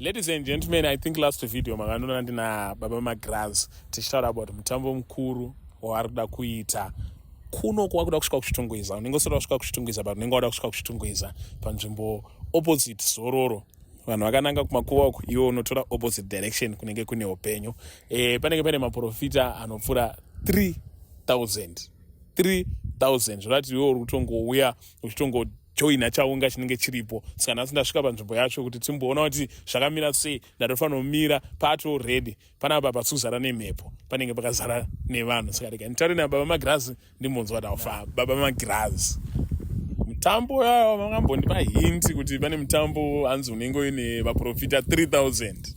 Ladies and gentlemen, I think last video makanona ndina Baba Magraz tichitaura about mutambo mukuru waari kuda kuita kuno kwakuda kusvika kuchitungwiza. Unenge usada kusvika kuchitungwiza, but unenge wada kusvika kuchitungwiza panzvimbo opposite Zororo. Vanhu vakananga kumakuva uku, iwe unotora opposite direction kunenge kune upenyu. Panenge pane maprofita anopfuura 3,000 zvorati iwe uri kutongouya uchitongojoina chaunga chinenge chiripo. Saka nhasi ndasvika panzvimbo yacho kuti timboona kuti zvakamira sei. Ndatofanira kumira pato ready. Panapa pasuzara nemhepo, panenge pakazara nevanhu. Saka rega nditaure naBaba Magraz ndimbonzwa dafa. Baba Magraz, mutambo yavo makambondipa hinti kuti pane mutambo hanzi unenge uine vaprofita 3,000.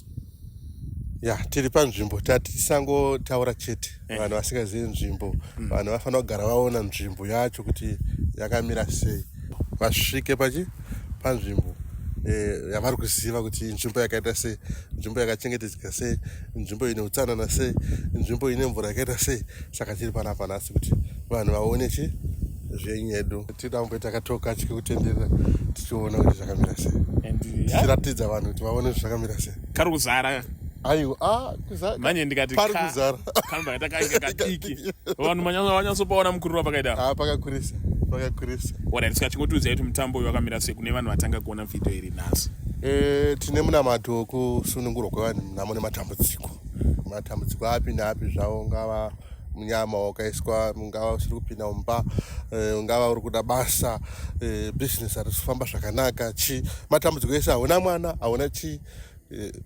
Tiri panzvimbo tisangotaura chete. Vanhu vasingazivi nzvimbo, vanhu vafanira kugara vaona nzvimbo yacho kuti yakamira sei. Vasvike panzvimbo yavari kuziva kuti nzvimbo yakaita sei, nzvimbo yakachengetedzeka sei, nzvimbo ine utsanana sei, nzvimbo ine mvura yakaita sei. Saka tiri panapa nhasi kuti vanhu vaone zvenyu yedu. Tidambo takatoka chikekutenderera tichiona kuti zvakamira sei, tichiratidza vanhu kuti vaone zvakamira sei. Kari kuzara kuzara manje ndikati pari kuzara kamba yatakaika kadiki. Vanhu manyatsopaona mukuru wapakaita pakakurisa. Alright, saka chingotiudzai kuti mutambo uyu wakamira sei kune vanhu vatanga kuona video iri nhasi. Tine munamato wekusunungurwa kwevanhu mune matambudziko. Matambudziko api naapi zvawo, ungava munyama wakaiswa, ungava usiri kupinda mumba, ungava uri kuda basa, business harisi kufamba zvakanaka, matambudziko ese, hauna mwana, hauna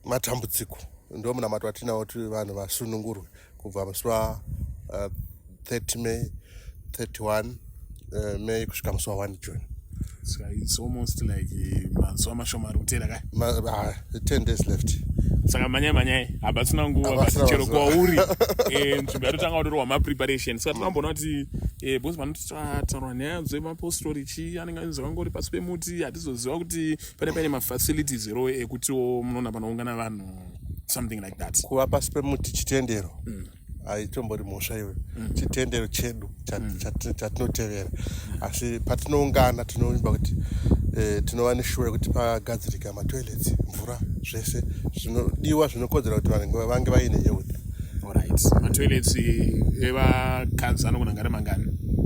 matambudziko. Ndo munamato watinawo kuti vanhu vasunungurwe kubva musi wa30 May, 31 May kusvika musi wa1 June. So it's almost like mazuva mashoma ari kutera kai 10 days left. Saka manyai hapasina nguva basi chero kwauri nzvimbo yatotanga kutorwa mapreparation. Saka tinamboona kuti bosi vanotaura nyaya dzemapostori anenge zvakangori pasi pemuti. Hatizoziva kuti pane mafacilities ero ekutiwo munoona panoungana vanhu, something like that. Kuva pasi pemuti chitendero haitombori mhosva iwe. Chitendero chedu chatinotevera. Asi patinoungana tinoimba kuti tinova neshure kuti pagadzirika matoilets, mvura, zvese zvinodiwa zvinokodzera kuti vanhu vange vaine youth. Alright, matoilets evakadzi anogona ngari mangani?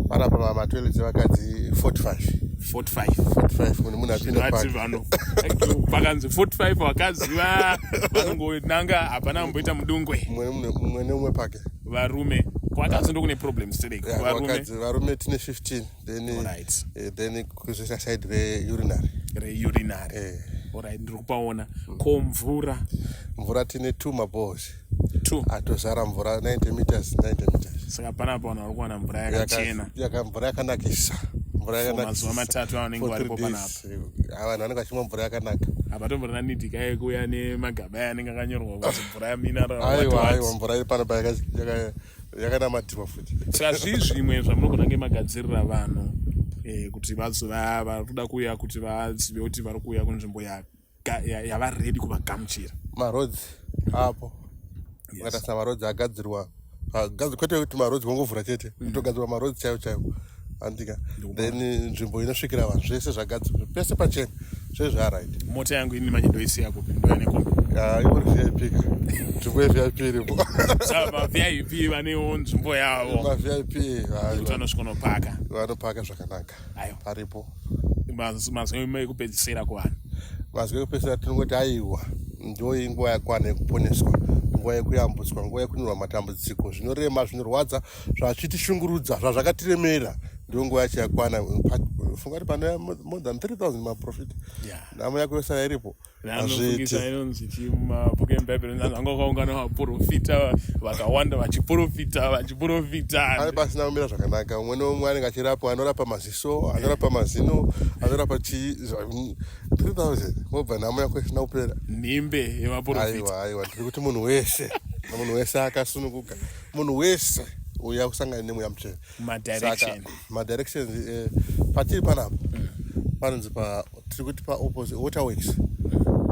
Panapa matoilets evakadzi 45 mune munhu apinda vanhu pakanzi 45 vakadzi vanongonanga hapana mboita mudungwe. Mumwe neumwe pake. Varume kwakadzi ndokune problems tereki. Varume tine 15 then kuzoita side reurinary. Alright, ndiri kupaona. Ko mvura tine 2 mabohos. 2 atozara mvura 90 meters. Saka panapa vanhu vari kuwana mvura yakachena, mvura yakanakisa. mazuva matatu vanenge varipo panapa. Vanhu vanenge vachimwa mvura yakanaka. Hapatomborina nidhi kai kuuya nemagaba anenge akanyorwa kuti mvura yamineral. Aiwa, mvura iri panapa yakanamatirwa futi. Saka zvimwe zvamunogona kunge magadzirira vanhu kuti vazova vari kuda kuuya kuti vazive kuti vari kuuya kunzvimbo yavari ready kuvagamuchira. Marodzi apo ukatarisa marodzi agadzirwa kwete kuti marodzi kongovhura chete, kutogadzirwa marodzi chaiwo andika. Then nzvimbo inosvikira vanhu zvese zvagadzirwa pese pachena zvezvaraiti. Mota yangu ine manyendoisiya kupi ndoyanekombi iuri VIP ka nzvimbo yeVIP iripo. Saka maVIP vanewo nzvimbo yavo. MaVIP vanosvikonopaka, vanopaka zvakanaka. Paripo mazwi ekupedzisira kuvanhu. Mazwi ekupedzisira tinongoti aiwa ndo inguva yakwana yekuponeswa, nguva yekuyambutswa, nguva yekunyorwa matambudziko, zvinorema, zvinorwadza, zvachitishungurudza, zvazvakatiremera. Ndio nguva yacho yakwana. Funga kuti pane more than 3,000 maprofita. Nhamo yako yosara iripo. Vanofungisa inonzi mabhuku eBhaibheri vanga vakaungana vaprofita vakawanda vachiprofita. Ari pasina kumira zvakanaka. Umwe neumwe anenge achirapa, anorapa maziso, anorapa mazino, anorapa 3,000. Mobva nhamo yako isina kupera. Nhimbe yemaprofita. Aiwa, tiri kuti munhu wese akasununguka, munhu wese uya kusangana nemweya mutsvene. Madirections patiri panapa panonzi tiri kuti opposite waterworks.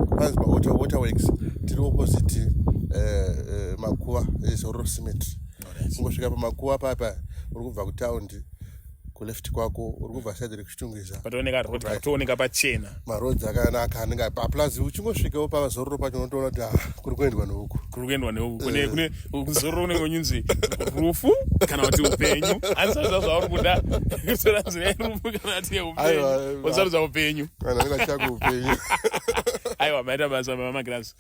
Panonzi waterworks tiri opposite makuva eZororo Cement. Kungosvika pamakuva papa uri kubva kutaundi kuleft kwako uri kubva saidi rekuchitungwiza patooneka road patooneka pachena marodzi akanaka anenge plus uchingosvikawo pazororo pacho unotoona kuti kuri kuendwa neuku kune zororo unenge unyinzi rufu kana kuti upenyu ansarudza zvauri kuda kutora nzira yerufu kana kuti yeupenyu usarudza upenyu kana anenge achako upenyu aiwa maita basa mama Grace.